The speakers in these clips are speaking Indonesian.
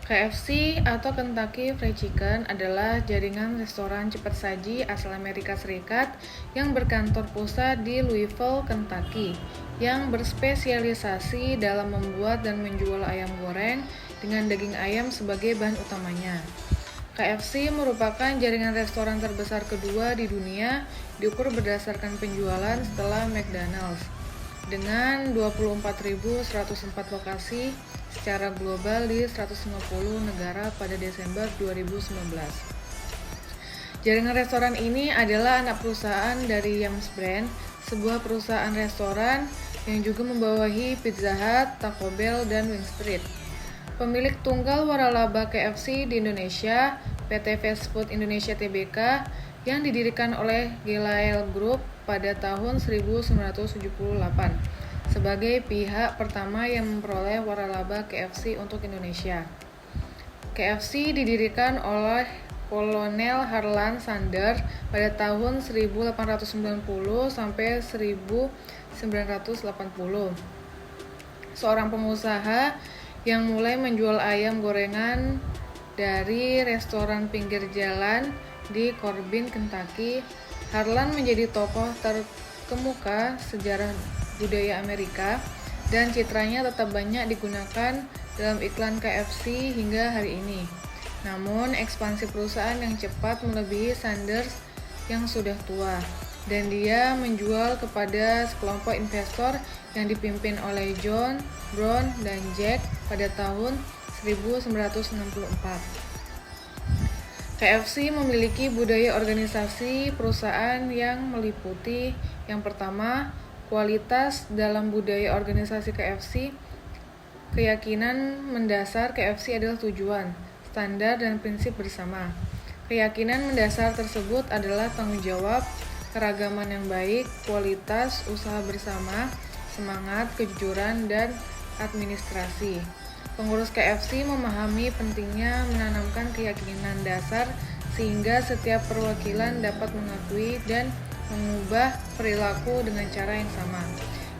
KFC atau Kentucky Fried Chicken adalah jaringan restoran cepat saji asal Amerika Serikat yang berkantor pusat di Louisville, Kentucky, yang berspesialisasi dalam membuat dan menjual ayam goreng dengan daging ayam sebagai bahan utamanya. KFC merupakan jaringan restoran terbesar kedua di dunia, diukur berdasarkan penjualan setelah McDonald's, dengan 24.104 lokasi secara global di 150 negara pada Desember 2019. Jaringan restoran ini adalah anak perusahaan dari Yum's Brand, sebuah perusahaan restoran yang juga membawahi Pizza Hut, Taco Bell, dan Wing Street. Pemilik tunggal waralaba KFC di Indonesia, PT Fast Food Indonesia Tbk, yang didirikan oleh Gilael Group pada tahun 1978 sebagai pihak pertama yang memperoleh waralaba KFC untuk Indonesia. KFC didirikan oleh Kolonel Harlan Sanders pada tahun 1890 sampai 1980. Seorang pengusaha yang mulai menjual ayam gorengan dari restoran pinggir jalan di Corbin, Kentucky. Harlan menjadi tokoh terkemuka sejarah budaya Amerika dan citranya tetap banyak digunakan dalam iklan KFC hingga hari ini. Namun, ekspansi perusahaan yang cepat melebihi Sanders yang sudah tua, dan dia menjual kepada sekelompok investor yang dipimpin oleh John, Brown, dan Jack pada tahun 1964. KFC memiliki budaya organisasi perusahaan yang meliputi yang pertama, kualitas dalam budaya organisasi KFC. Keyakinan mendasar KFC adalah tujuan, standar, dan prinsip bersama. Keyakinan mendasar tersebut adalah tanggung jawab, keragaman yang baik, kualitas, usaha bersama, semangat, kejujuran, dan administrasi. Pengurus KFC memahami pentingnya menanamkan keyakinan dasar sehingga setiap perwakilan dapat mengakui dan mengubah perilaku dengan cara yang sama.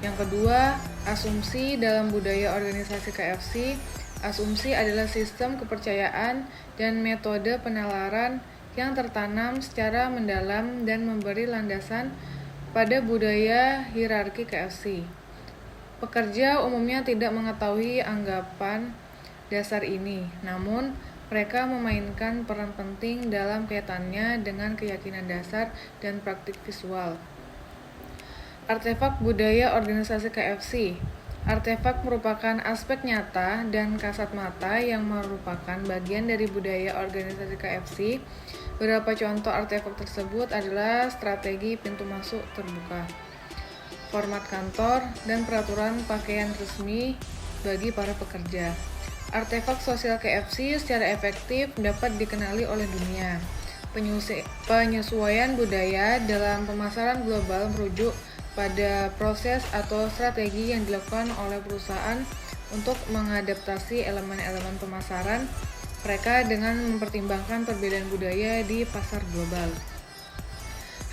Yang kedua, asumsi dalam budaya organisasi KFC. Asumsi adalah sistem kepercayaan dan metode penalaran yang tertanam secara mendalam dan memberi landasan pada budaya hierarki KFC. Pekerja umumnya tidak mengetahui anggapan dasar ini, namun mereka memainkan peran penting dalam kaitannya dengan keyakinan dasar dan praktik visual. Artefak budaya organisasi KFC. Artefak merupakan aspek nyata dan kasat mata yang merupakan bagian dari budaya organisasi KFC. Beberapa contoh artefak tersebut adalah strategi pintu masuk terbuka, format kantor, dan peraturan pakaian resmi bagi para pekerja. Artefak sosial KFC secara efektif dapat dikenali oleh dunia. Penyesuaian budaya dalam pemasaran global merujuk pada proses atau strategi yang dilakukan oleh perusahaan untuk mengadaptasi elemen-elemen pemasaran mereka dengan mempertimbangkan perbedaan budaya di pasar global.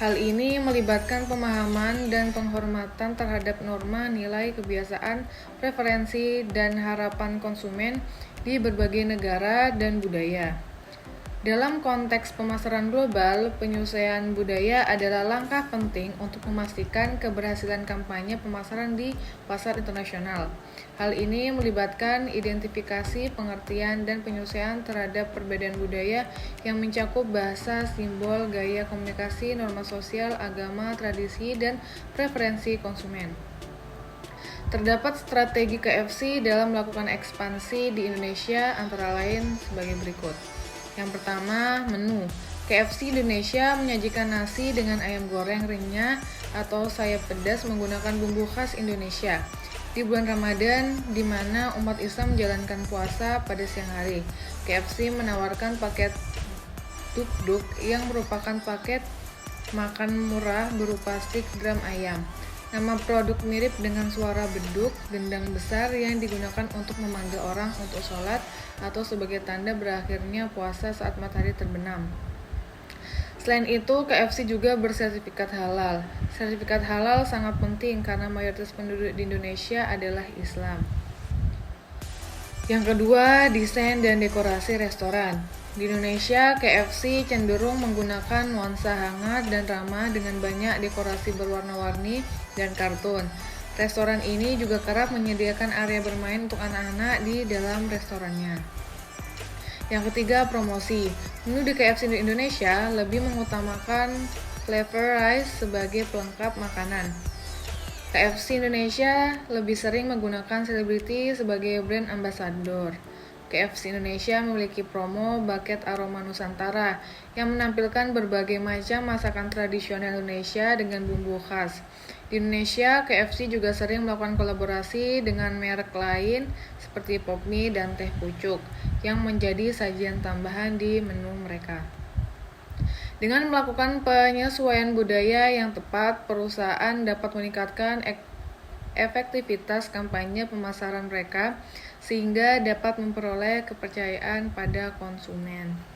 Hal ini melibatkan pemahaman dan penghormatan terhadap norma, nilai, kebiasaan, preferensi, dan harapan konsumen di berbagai negara dan budaya. Dalam konteks pemasaran global, penyesuaian budaya adalah langkah penting untuk memastikan keberhasilan kampanye pemasaran di pasar internasional. Hal ini melibatkan identifikasi, pengertian, dan penyesuaian terhadap perbedaan budaya yang mencakup bahasa, simbol, gaya komunikasi, norma sosial, agama, tradisi, dan preferensi konsumen. Terdapat strategi KFC dalam melakukan ekspansi di Indonesia antara lain sebagai berikut. Yang pertama, menu. KFC Indonesia menyajikan nasi dengan ayam goreng renyah atau sayap pedas menggunakan bumbu khas Indonesia. Di bulan Ramadan, di mana umat Islam menjalankan puasa pada siang hari, KFC menawarkan paket duk-duk yang merupakan paket makan murah berupa stik drum ayam. Nama produk mirip dengan suara beduk gendang besar yang digunakan untuk memanggil orang untuk sholat atau sebagai tanda berakhirnya puasa saat matahari terbenam. Selain itu, KFC juga bersertifikat halal. Sertifikat halal sangat penting karena mayoritas penduduk di Indonesia adalah Islam. Yang kedua, desain dan dekorasi restoran. Di Indonesia, KFC cenderung menggunakan nuansa hangat dan ramah dengan banyak dekorasi berwarna-warni dan kartun. Restoran ini juga kerap menyediakan area bermain untuk anak-anak di dalam restorannya. Yang ketiga, promosi. Menu di KFC di Indonesia lebih mengutamakan flavor rice sebagai pelengkap makanan. KFC Indonesia lebih sering menggunakan selebriti sebagai brand ambassador. KFC Indonesia memiliki promo bucket aroma Nusantara yang menampilkan berbagai macam masakan tradisional Indonesia dengan bumbu khas. Di Indonesia, KFC juga sering melakukan kolaborasi dengan merek lain seperti Pop Mie dan Teh Pucuk yang menjadi sajian tambahan di menu mereka. Dengan melakukan penyesuaian budaya yang tepat, perusahaan dapat meningkatkan efektivitas kampanye pemasaran mereka sehingga dapat memperoleh kepercayaan pada konsumen.